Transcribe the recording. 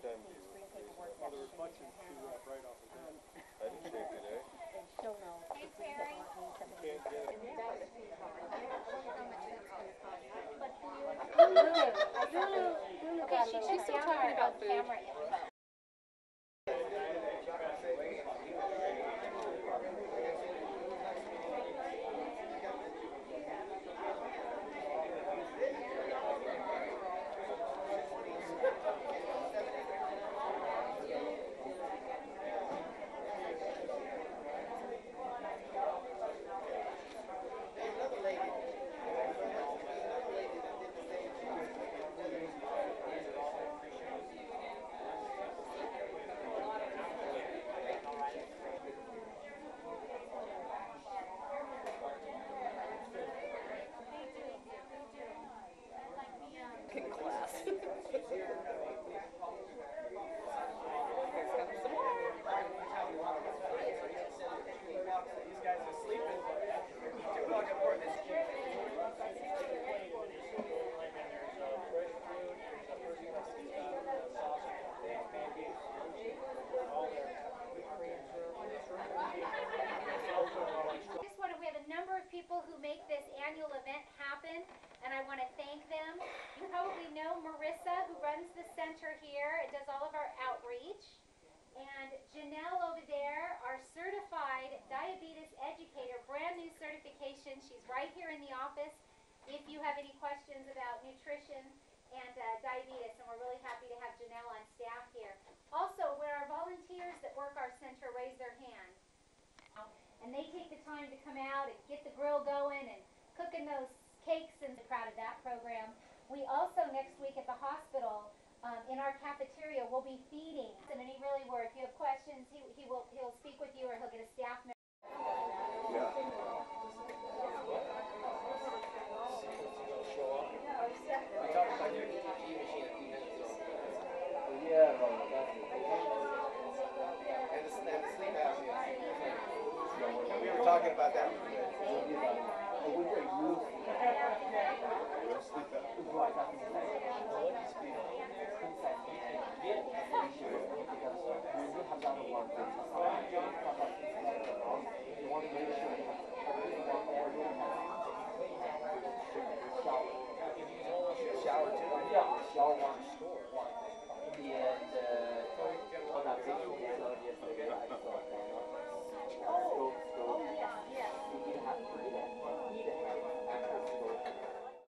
good time. Well, there was much to write off of that. I didn't shave today. Hey, Terry. Can't get it. Okay, she's still talking about food. Camera info. People who make this annual event happen, and I want to thank them. You probably know Marissa, who runs the center here and does all of our outreach, and Janelle over there, our certified diabetes educator, brand new certification. She's right here in the office if you have any questions about nutrition and diabetes, and we're really happy to have Janelle on staff here. Also, where our volunteers that work our center raise their hand, and they take the time to come out and get the grill going and cooking those cakes, and we're proud of that program. We also, next week at the hospital, in our cafeteria, we'll be feeding. And he really will. If you have questions, he'll speak with you, or he'll get a staff member. Yeah. We talked about your EKG machine a few minutes ago. Yeah, that's it. And the sleep apnea. We were talking about that. Shower too? Yeah, shower one store.